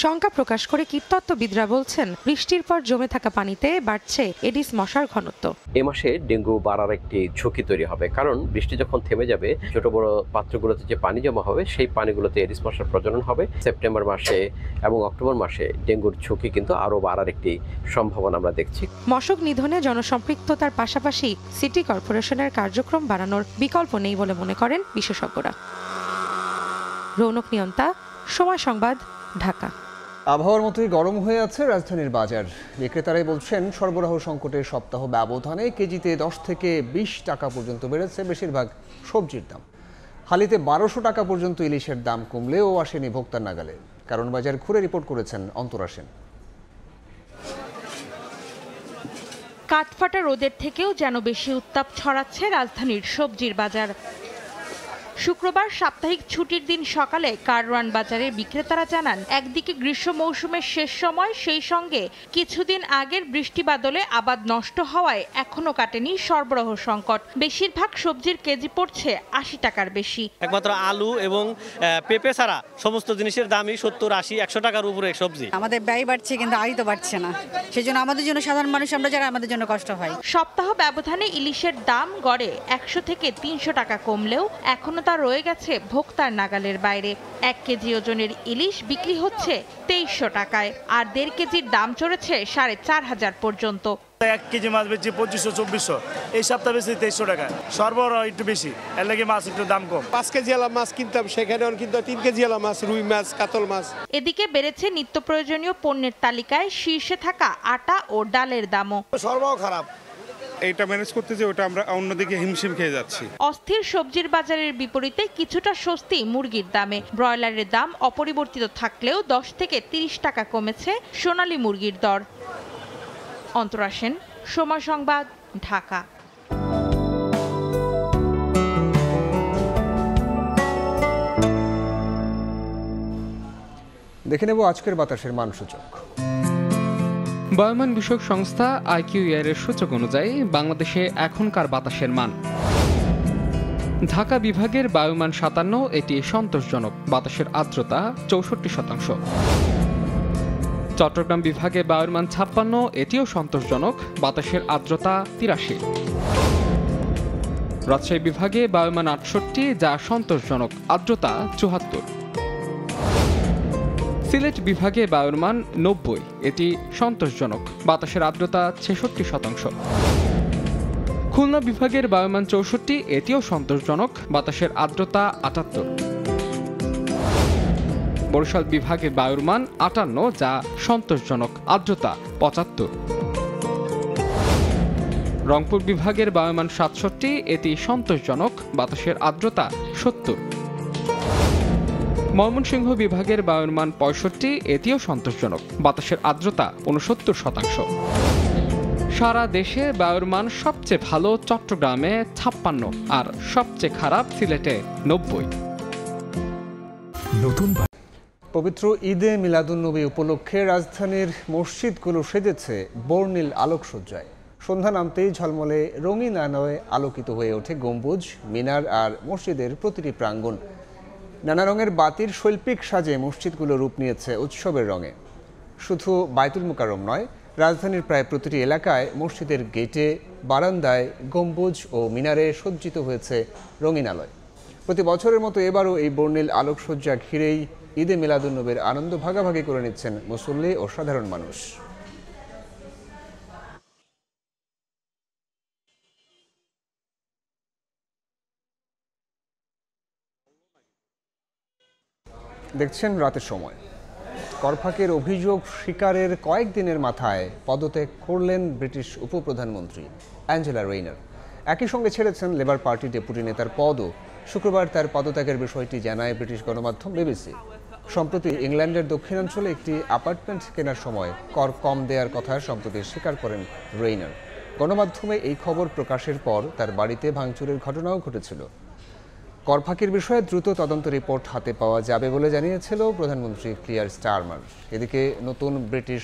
শঙ্কা প্রকাশ করে কীটতত্ত্ববিদরা বলছেন বৃষ্টির পর জমে থাকা পানিতে বাড়ছে এডিস মশার ঘনত্ব। এ মাসে ডেঙ্গু বাড়ার একটি ঝুঁকি তৈরি হবে, কারণ বৃষ্টি যখন থেমে যাবে ছোট বড় পাত্রগুলোতে যে পানি জমা হবে সেই পানিগুলোতে এডিস মশার প্রজনন হবে। সেপ্টেম্বর মাসে এবং অক্টোবর মাসে ডেঙ্গুর ঝুঁকি কিন্তু আরও বাড়ার একটি সম্ভাবনা আমরা দেখছি। মশক নিধনে জনসম্পৃক্ততার পাশাপাশি সিটি কর্পোরেশনের কার্যক্রম বাড়ানোর বিকল্প নেই বলে মনে করেন বিশেষজ্ঞরা। রৌনক নিয়ন্তা, সময় সংবাদ, ঢাকা। আবহাওয়ার মতোই গরম হয়ে আছে রাজধানীর বাজার। বিক্রেতারাই বলছেন সরবরাহ সংকটের সপ্তাহ ব্যবধানে কেজিতে 10 থেকে 20 টাকা পর্যন্ত বেড়েছে বেশিরভাগ সবজির দাম। হালিতে 1200 টাকা পর্যন্ত ইলিশের দাম কমলেও আসেনি ভোক্তার নাগালে। কারণ বাজার ঘুরে রিপোর্ট করেছেন অন্তরা সেন। কাঠফাটা রোদের থেকেও যেন বেশি উত্তাপ ছড়াচ্ছে রাজধানীর সবজির বাজার। শুক্রবার সাপ্তাহিক ছুটির দিন সকালে কারওয়ান বাজারের বিক্রেতারা জানান, একদিকে গ্রীষ্ম মৌসুমের শেষ সময়, সেই সঙ্গে কিছুদিন আগের বৃষ্টি বাদলে আবাদ নষ্ট হওয়ায় এখনো কাটেনি সরবরাহ সংকট। বেশিরভাগ সবজির কেজি পড়ছে 80 টাকার বেশি। একমাত্র আলু এবং পেঁপে ছাড়া সমস্ত জিনিসের দামই 70, 80, 100 টাকার উপরে সবজি। আমাদের ব্যয় বাড়ছে কিন্তু আয় তো বাড়ছে না, সেজন্য আমাদের জন্য, সাধারণ মানুষ আমরা যারা, আমাদের জন্য কষ্ট হয়। সপ্তাহ ব্যবধানে ইলিশের দাম গড়ে 100 থেকে 300 টাকা কমলেও এখনো তা রয়ে গেছে ভোক্তার নাগালের বাইরে। 1 কেজি ওজনের ইলিশ বিক্রি হচ্ছে 2300 টাকায়, আর 1.5 কেজির দাম চড়েছে 4500 পর্যন্ত। 1 কেজি মাছ বেচছি 2500-2400, এই সপ্তাহে বেশি 2300 টাকা। সরবরাহ একটু বেশি, এর লাগে মাছ একটু দাম কম। 5 কেজি আলা মাছ কিনতাম, সেখানে কিন্তু 3 কেজি আলা মাছ, রুই মাছ, কাতল মাছ। এদিকে বেড়েছে নিত্য প্রয়োজনীয় পণ্যের তালিকায় শীর্ষে থাকা আটা ও ডালের দামও। সরবরাহ খারাপ, এইটা ম্যানেজ করতে যে ওটা আমরা অন্যদিকে হিমশিম খেয়ে যাচ্ছি। অস্থির সবজির বাজারের বিপরীতে কিছুটা স্বস্তি মুরগির দামে। ব্রয়লারের দাম অপরিবর্তিত থাকলেও 10 থেকে 30 টাকা কমেছে সোনালী মুরগির দর। অন্তরা সেন, সময় সংবাদ, ঢাকা। দেখে নেব আজকের বাতাসের মানসূচক। বায়ুমান বিষয়ক সংস্থা IQAir এর সূচক অনুযায়ী বাংলাদেশে এখনকার বাতাসের মান: ঢাকা বিভাগের বায়ুমান 57, এটি সন্তোষজনক, বাতাসের আর্দ্রতা 64%। চট্টগ্রাম বিভাগে বায়ুর মান 56, এটিও সন্তোষজনক, বাতাসের আর্দ্রতা 83। রাজশাহী বিভাগে বায়ুমান 68, যা সন্তোষজনক, আর্দ্রতা 74। সিলেট বিভাগে বায়ুর মান 90, এটি সন্তোষজনক, বাতাসের আর্দ্রতা 66%। খুলনা বিভাগের বায়ুমান 64, এটিও সন্তোষজনক, বাতাসের আর্দ্রতা 78। বরিশাল বিভাগের বায়ুর মান 58, যা সন্তোষজনক, আর্দ্রতা 75। রংপুর বিভাগের বায়ুমান 67, এটি সন্তোষজনক, বাতাসের আর্দ্রতা 70। ময়মনসিংহ বিভাগের বায়ুর মান 65, এটিও সন্তোষজনক, বাতাসের আর্দ্রতা 69%। সারা দেশে বায়ুর মান সবচেয়ে ভালো চট্টগ্রামে 56 আর সবচেয়ে খারাপ সিলেটে 90। পবিত্র ঈদে মিলাদুন্নবী উপলক্ষে রাজধানীর মসজিদগুলো সেজেছে বর্ণিল আলোকসজ্জায়। সন্ধ্যা নামতেই ঝলমলে রঙিন আলোয় আলোকিত হয়ে ওঠে গম্বুজ, মিনার আর মসজিদের প্রতিটি প্রাঙ্গণ। নানা রঙের বাতির শৈল্পিক সাজে মসজিদগুলো রূপ নিয়েছে উৎসবের রঙে। শুধু বায়তুল মুকাররম নয়, রাজধানীর প্রায় প্রতিটি এলাকায় মসজিদের গেটে, বারান্দায় গম্বুজ ও মিনারে সজ্জিত হয়েছে রঙিন আলোয়। প্রতি বছরের মতো এবারও এই বর্ণিল আলোকসজ্জা ঘিরেই ঈদে মিলাদুন্নবীর আনন্দ ভাগাভাগি করে নিচ্ছেন মুসল্লি ও সাধারণ মানুষ। দেখছেন রাতের সময়। করফাকের অভিযোগ স্বীকারের কয়েকদিনের মাথায় পদত্যাগ করলেন ব্রিটিশ উপপ্রধানমন্ত্রী অ্যাঞ্জেলা রেইনার। একই সঙ্গে ছেড়েছেন লেবার পার্টি ডেপুটি নেতার পদও। শুক্রবার তার পদত্যাগের বিষয়টি জানায় ব্রিটিশ গণমাধ্যম বিবিসি। সম্প্রতি ইংল্যান্ডের দক্ষিণাঞ্চলে একটি অ্যাপার্টমেন্ট কেনার সময় কর কম দেওয়ার কথা সম্প্রতি স্বীকার করেন রেইনার। গণমাধ্যমে এই খবর প্রকাশের পর তার বাড়িতে ভাঙচুরের ঘটনাও ঘটেছিল। কর ফাঁকির বিষয়ে দ্রুত তদন্ত রিপোর্ট হাতে পাওয়া যাবে বলে জানিয়েছিল প্রধানমন্ত্রী ক্লিয়ার স্টারমার। এদিকে নতুন ব্রিটিশ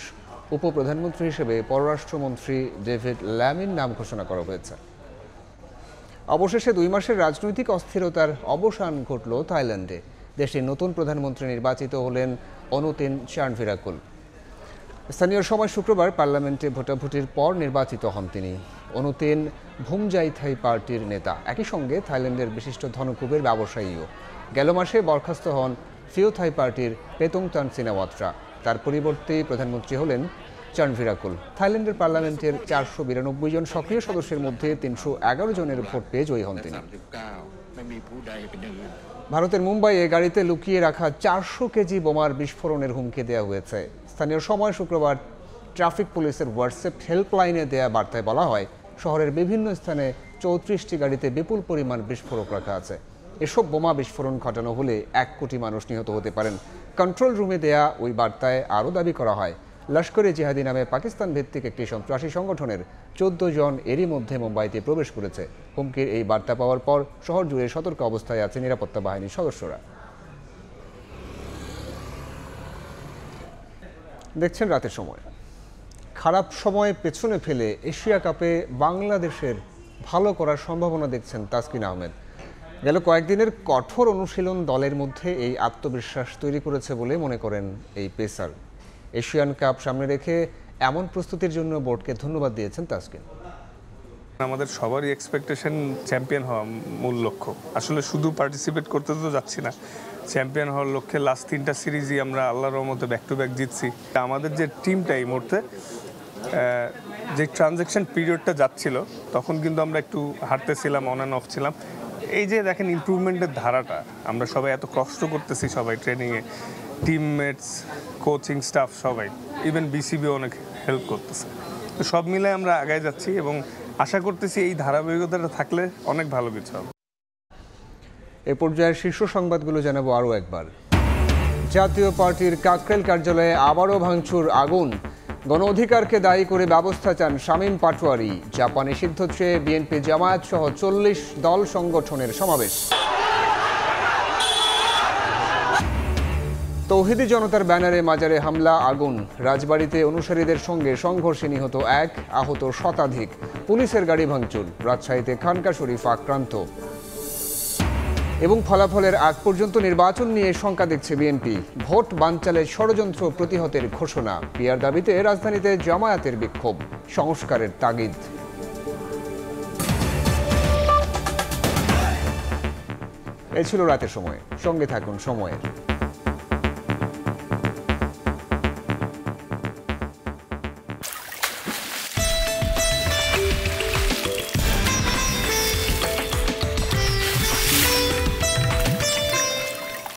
উপপ্রধানমন্ত্রী হিসেবে পররাষ্ট্রমন্ত্রী ডেভিড ল্যামির নাম ঘোষণা করা হয়েছে। অবশেষে 2 মাসের রাজনৈতিক অস্থিরতার অবসান ঘটল থাইল্যান্ডে। দেশটির নতুন প্রধানমন্ত্রী নির্বাচিত হলেন অনুতিন চার্নভিরাকুল। স্থানীয় সময় শুক্রবার পার্লামেন্টে ভোটাভুটির পর নির্বাচিত হন তিনি। অনুতিন ভুমজাইথাই পার্টির নেতা, একই সঙ্গে থাইল্যান্ডের বিশিষ্ট ধনকুবের ব্যবসায়ীও। গেল মাসে বরখাস্ত হন ফিওথাই পার্টির পেতংতান সিনাওয়াত্রা। তার পরিবর্তে প্রধানমন্ত্রী হলেন চার্নভিরাকুল। থাইল্যান্ডের পার্লামেন্টের 492 জন সক্রিয় সদস্যের মধ্যে 311 জনের ভোট পেয়ে জয়ী হন তিনি। ভারতের মুম্বাইয়ে গাড়িতে লুকিয়ে রাখা 400 কেজি বোমার বিস্ফোরণের হুমকি দেওয়া হয়েছে। স্থানীয় সময় শুক্রবার ট্রাফিক পুলিশের হোয়াটসঅ্যাপ হেল্পলাইনে দেয়া বার্তায় বলা হয়, শহরের বিভিন্ন স্থানে 34টি গাড়িতে বিপুল পরিমাণ বিস্ফোরক রাখা আছে। এসব বোমা বিস্ফোরণ ঘটানো হলে 1 কোটি মানুষ নিহত হতে পারেন। কন্ট্রোল রুমে দেয়া ওই বার্তায় আরও দাবি করা হয়, লস্করে জিহাদি নামে পাকিস্তান ভিত্তিক একটি সন্ত্রাসী সংগঠনের 14 জন এরই মধ্যে মুম্বাইতে প্রবেশ করেছে। হুমকির এই বার্তা পাওয়ার পর শহর জুড়ে সতর্ক অবস্থায় আছে নিরাপত্তা বাহিনীর সদস্যরা। দেখছেন রাতের সময়। খারাপ সময় পেছনে ফেলে এশিয়া কাপে বাংলাদেশের ভালো করার সম্ভাবনা দেখছেন তাসকিন আহমেদ। গেল কয়েকদিনের কঠোর অনুশীলন দলের মধ্যে এই আত্মবিশ্বাস তৈরি করেছে বলে মনে করেন এই পেসার। এশিয়ান কাপ সামনে রেখে এমন প্রস্তুতির জন্য বোর্ডকে ধন্যবাদ দিয়েছেন তাসকিন। আমাদের সবারই এক্সপেকটেশন চ্যাম্পিয়ন হওয়া মূল লক্ষ্য। আসলে শুধু পার্টিসিপেট করতে তো যাচ্ছি না, চ্যাম্পিয়ন হওয়ার লক্ষ্যে লাস্ট 3টা সিরিজই আমরা আল্লাহর রহমতে ব্যাক টু ব্যাক জিতছি। আমাদের যে টিমটা এই মুহূর্তে যে ট্রানজ্যাকশন পিরিয়ডটা যাচ্ছিল তখন কিন্তু আমরা একটু হারতেছিলাম, অন অ্যান্ড অফ ছিলাম। এই যে দেখেন ইমপ্রুভমেন্টের ধারাটা, আমরা সবাই এত কষ্ট করতেছি, সবাই ট্রেনিংয়ে, টিমমেটস, কোচিং স্টাফ সবাই, ইভেন বিসিবি অনেক হেল্প করতেছে। তো সব মিলে আমরা আগায় যাচ্ছি এবং আশা করতেছি এই ধারাবাহিকতাটা থাকলে অনেক ভালো কিছু হবে। এ পর্যায়ের শীর্ষ সংবাদগুলো জানাবো আরও একবার। জাতীয় পার্টির কাকরাইল কার্যালয়ে আবারও ভাঙচুর, আগুন। গণ অধিকারকে দায়ী করে ব্যবস্থা চান শামীম পাটোয়ারি। জাপান নিষিদ্ধ চেয়ে বিএনপি জামায়াত সহ 40 দল সংগঠনের সমাবেশ। তৌহিদি জনতার ব্যানারে মাজারে হামলা, আগুন। রাজবাড়িতে অনুসারীদের সঙ্গে সংঘর্ষে নিহত 1, আহত শতাধিক। পুলিশের গাড়ি ভাঙচুর। রাজশাহীতে খানকা শরীফ আক্রান্ত। এবং ফলাফলের আগ পর্যন্ত নির্বাচন নিয়ে শঙ্কা দেখছে বিএনপি। ভোট বানচালের ষড়যন্ত্র প্রতিহতের ঘোষণা। পিয়ার দাবিতে রাজধানীতে জামায়াতের বিক্ষোভ। সংস্কারের তাগিদ। এই ছিল রাতের সময়। সঙ্গে থাকুন সময়ের।